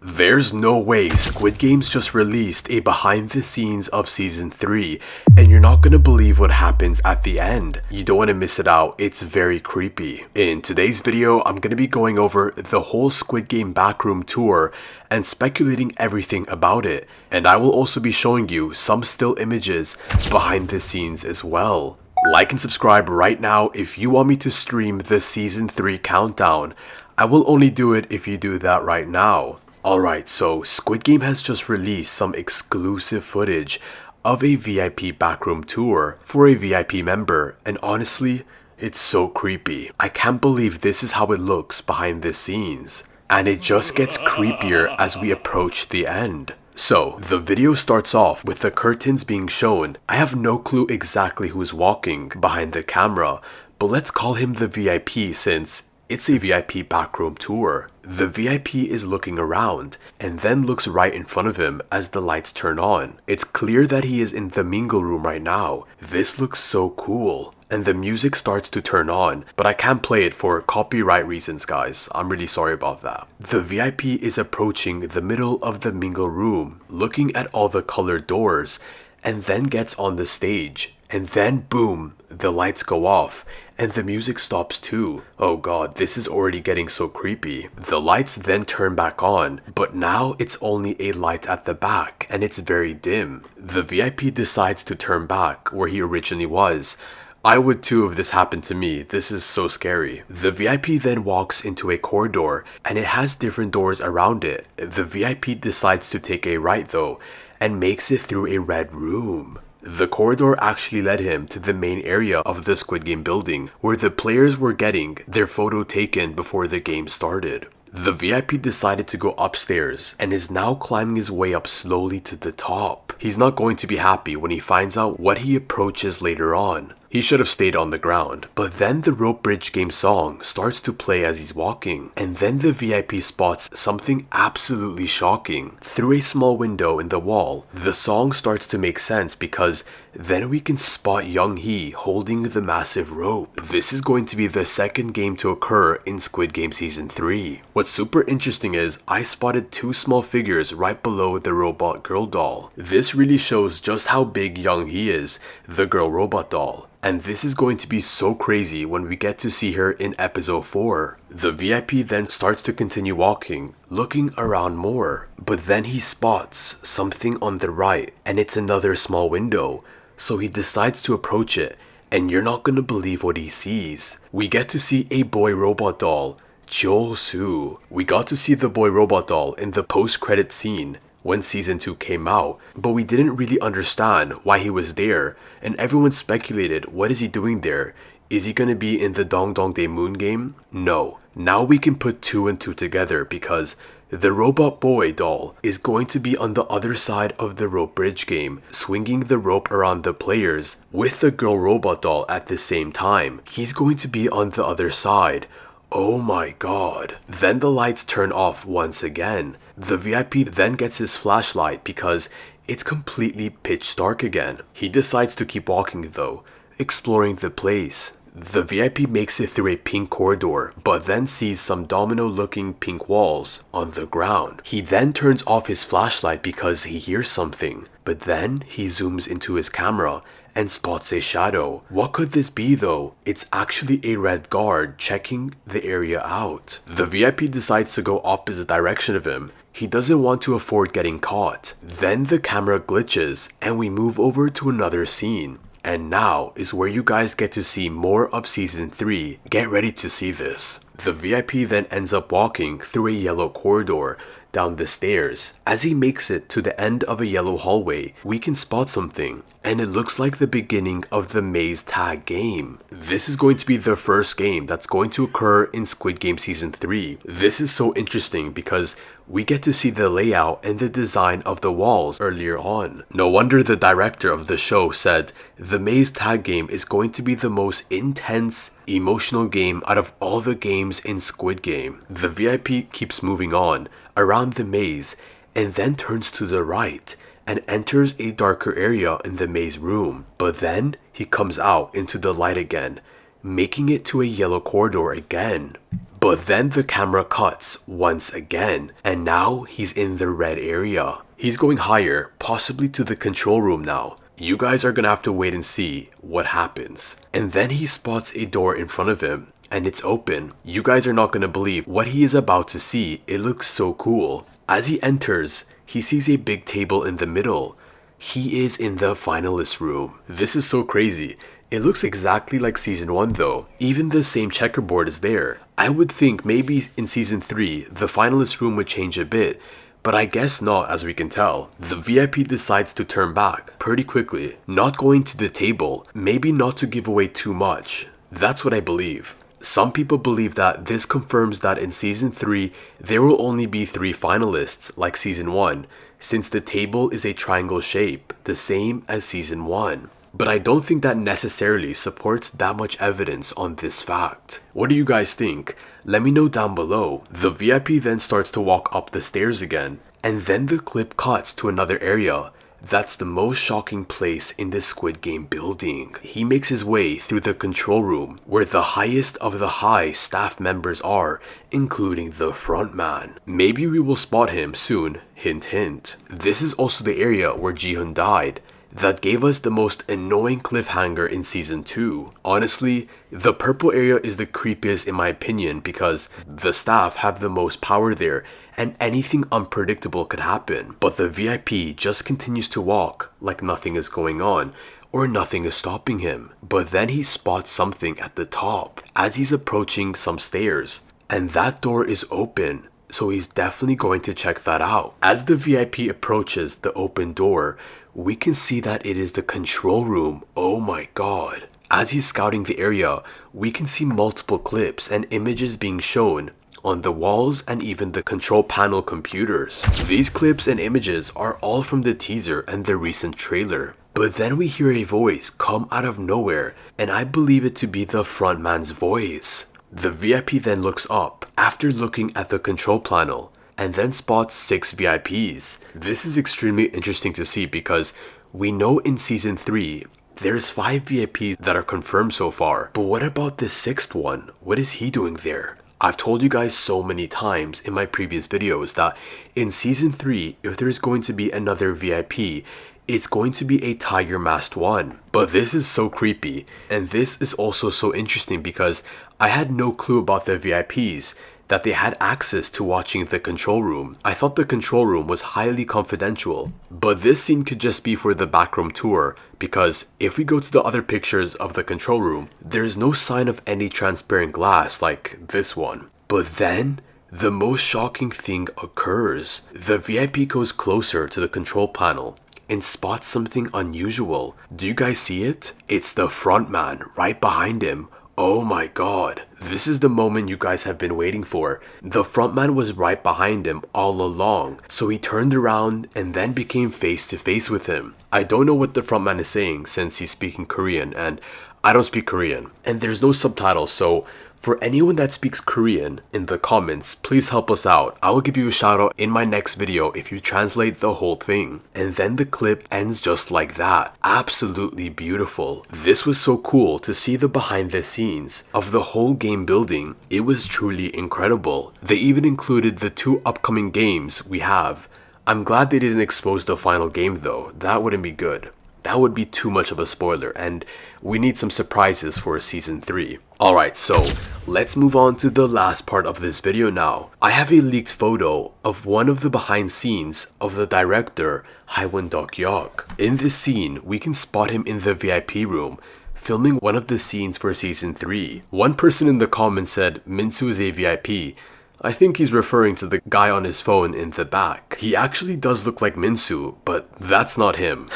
There's no way Squid Games just released a behind the scenes of season 3 and you're not gonna believe what happens at the end. You don't want to miss it out, it's very creepy. In today's video, I'm gonna be going over the whole Squid Game Backroom tour and speculating everything about it. And I will also be showing you some still images behind the scenes as well. Like and subscribe right now if you want me to stream the season 3 countdown. I will only do it if you do that right now. Alright, so Squid Game has just released some exclusive footage of a VIP backroom tour for a VIP member, and honestly, it's so creepy. I can't believe this is how it looks behind the scenes. And it just gets creepier as we approach the end. So, the video starts off with the curtains being shown. I have no clue exactly who's walking behind the camera, but let's call him the VIP since it's a VIP backroom tour. The VIP is looking around and then looks right in front of him as the lights turn on. It's clear that he is in the mingle room right now. This looks so cool. And the music starts to turn on, but I can't play it for copyright reasons, guys. I'm really sorry about that. The VIP is approaching the middle of the mingle room, looking at all the colored doors, and then gets on the stage. And then boom, the lights go off and the music stops too. Oh god, this is already getting so creepy. The lights then turn back on, but now it's only a light at the back and it's very dim. The VIP decides to turn back where he originally was. I would too if this happened to me. This is so scary. The VIP then walks into a corridor and it has different doors around it. The VIP decides to take a right though and makes it through a red room. The corridor actually led him to the main area of the Squid Game building where the players were getting their photo taken before the game started. The VIP decided to go upstairs and is now climbing his way up slowly to the top. He's not going to be happy when he finds out what he approaches later on. He should have stayed on the ground. But then the rope bridge game song starts to play as he's walking. And then the VIP spots something absolutely shocking. Through a small window in the wall, the song starts to make sense because then we can spot Young Hee holding the massive rope. This is going to be the second game to occur in Squid Game Season 3. What's super interesting is I spotted two small figures right below the robot girl doll. This really shows just how big Young Hee is, the girl robot doll. And this is going to be so crazy when we get to see her in episode 4. The VIP then starts to continue walking, looking around more. But then he spots something on the right and it's another small window. So he decides to approach it and you're not gonna believe what he sees. We get to see a boy robot doll, Soo. We got to see the boy robot doll in the post-credit scene when season 2 came out, but we didn't really understand why he was there, and everyone speculated, what is he doing there? Is he gonna be in the Dong Dong Day Moon game? No. Now we can put 2 and 2 together because the robot boy doll is going to be on the other side of the rope bridge game, swinging the rope around the players with the girl robot doll at the same time. He's going to be on the other side. Oh my god. Then the lights turn off once again. The VIP then gets his flashlight because it's completely pitch dark again. He decides to keep walking though, exploring the place. The VIP makes it through a pink corridor, but then sees some domino-looking pink walls on the ground. He then turns off his flashlight because he hears something, but then he zooms into his camera and spots a shadow. What could this be though? It's actually a red guard checking the area out. The VIP decides to go opposite direction of him. He doesn't want to afford getting caught. Then the camera glitches and we move over to another scene. And now is where you guys get to see more of season 3. Get ready to see this. The VIP then ends up walking through a yellow corridor down the stairs. As he makes it to the end of a yellow hallway, we can spot something, and it looks like the beginning of the maze tag game. This is going to be the first game that's going to occur in Squid Game Season 3. This is so interesting because we get to see the layout and the design of the walls earlier on. No wonder the director of the show said the maze tag game is going to be the most intense, emotional game out of all the games in Squid Game. The VIP keeps moving on around the maze and then turns to the right and enters a darker area in the maze room. But then he comes out into the light again, making it to a yellow corridor again. But then the camera cuts once again, and now he's in the red area. He's going higher, possibly to the control room now. You guys are gonna have to wait and see what happens. And then he spots a door in front of him, and it's open. You guys are not gonna believe what he is about to see. It looks so cool. As he enters, he sees a big table in the middle. He is in the finalist room. This is so crazy. It looks exactly like season 1 though. Even the same checkerboard is there. I would think maybe in season 3, the finalist room would change a bit, but I guess not, as we can tell. The VIP decides to turn back pretty quickly, not going to the table, maybe not to give away too much. That's what I believe. Some people believe that this confirms that in season 3, there will only be 3 finalists like season 1, since the table is a triangle shape, the same as season 1. But I don't think that necessarily supports that much evidence on this fact. What do you guys think? Let me know down below. The VIP then starts to walk up the stairs again, and then the clip cuts to another area. That's the most shocking place in the Squid Game building. He makes his way through the control room, where the highest of the high staff members are, including the front man. Maybe we will spot him soon, hint hint. This is also the area where Ji-hoon died. That gave us the most annoying cliffhanger in season 2. Honestly, the purple area is the creepiest in my opinion because the staff have the most power there and anything unpredictable could happen. But the VIP just continues to walk like nothing is going on or nothing is stopping him. But then he spots something at the top as he's approaching some stairs, and that door is open. So he's definitely going to check that out. As the VIP approaches the open door, we can see that it is the control room. Oh my god. As he's scouting the area, we can see multiple clips and images being shown on the walls and even the control panel computers. These clips and images are all from the teaser and the recent trailer. But then we hear a voice come out of nowhere, and I believe it to be the front man's voice. The VIP then looks up after looking at the control panel and then spots 6 VIPs. This is extremely interesting to see because we know in season 3 there's 5 VIPs that are confirmed so far. But what about the 6th one? What is he doing there? I've told you guys so many times in my previous videos that in season 3, if there's going to be another VIP, it's going to be a tiger masked one. But this is so creepy, and this is also so interesting because I had no clue about the VIPs, that they had access to watching the control room. I thought the control room was highly confidential, but this scene could just be for the backroom tour because if we go to the other pictures of the control room, there's no sign of any transparent glass like this one. But then the most shocking thing occurs. The VIP goes closer to the control panel and spots something unusual. Do you guys see it? It's the front man right behind him. Oh my god, this is the moment you guys have been waiting for. The frontman was right behind him all along, so he turned around and then became face to face with him. I don't know what the frontman is saying since he's speaking Korean and I don't speak Korean. And there's no subtitles, so for anyone that speaks Korean in the comments, please help us out. I will give you a shout out in my next video if you translate the whole thing. And then the clip ends just like that. Absolutely beautiful. This was so cool to see the behind the scenes of the whole game building. It was truly incredible. They even included the 2 upcoming games we have. I'm glad they didn't expose the final game though. That wouldn't be good. That would be too much of a spoiler, and we need some surprises for season 3. Alright, so let's move on to the last part of this video now. I have a leaked photo of one of the behind scenes of the director, Haewon Duk-yeok. In this scene, we can spot him in the VIP room, filming one of the scenes for season 3. One person in the comments said Minsu is a VIP. I think he's referring to the guy on his phone in the back. He actually does look like Minsu, but that's not him.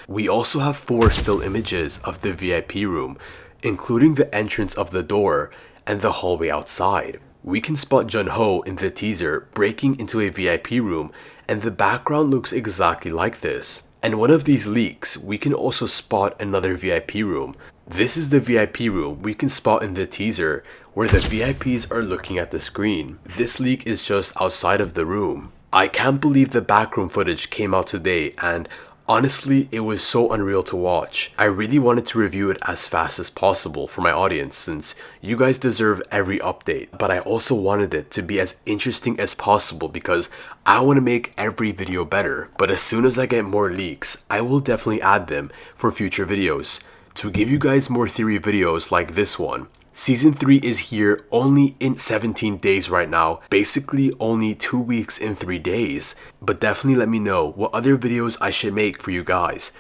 We also have 4 still images of the VIP room, including the entrance of the door and the hallway outside. We can spot Jun-ho in the teaser breaking into a VIP room, and the background looks exactly like this. And one of these leaks, we can also spot another VIP room. This is the VIP room we can spot in the teaser where the VIPs are looking at the screen. This leak is just outside of the room. I can't believe the backroom footage came out today, and Honestly, it was so unreal to watch. I really wanted to review it as fast as possible for my audience since you guys deserve every update, but I also wanted it to be as interesting as possible because I want to make every video better. But as soon as I get more leaks, I will definitely add them for future videos to give you guys more theory videos like this one. Season 3 is here only in 17 days right now, basically only 2 weeks and 3 days. But definitely let me know what other videos I should make for you guys.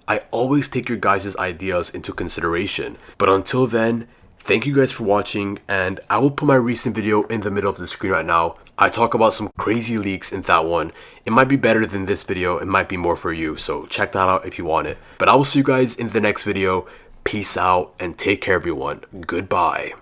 I always take your guys' ideas into consideration. But until then, thank you guys for watching, and I will put my recent video in the middle of the screen right now. I talk about some crazy leaks in that one. It might be better than this video, it might be more for you, so check that out if you want it. But I will see you guys in the next video. Peace out and take care everyone. Goodbye.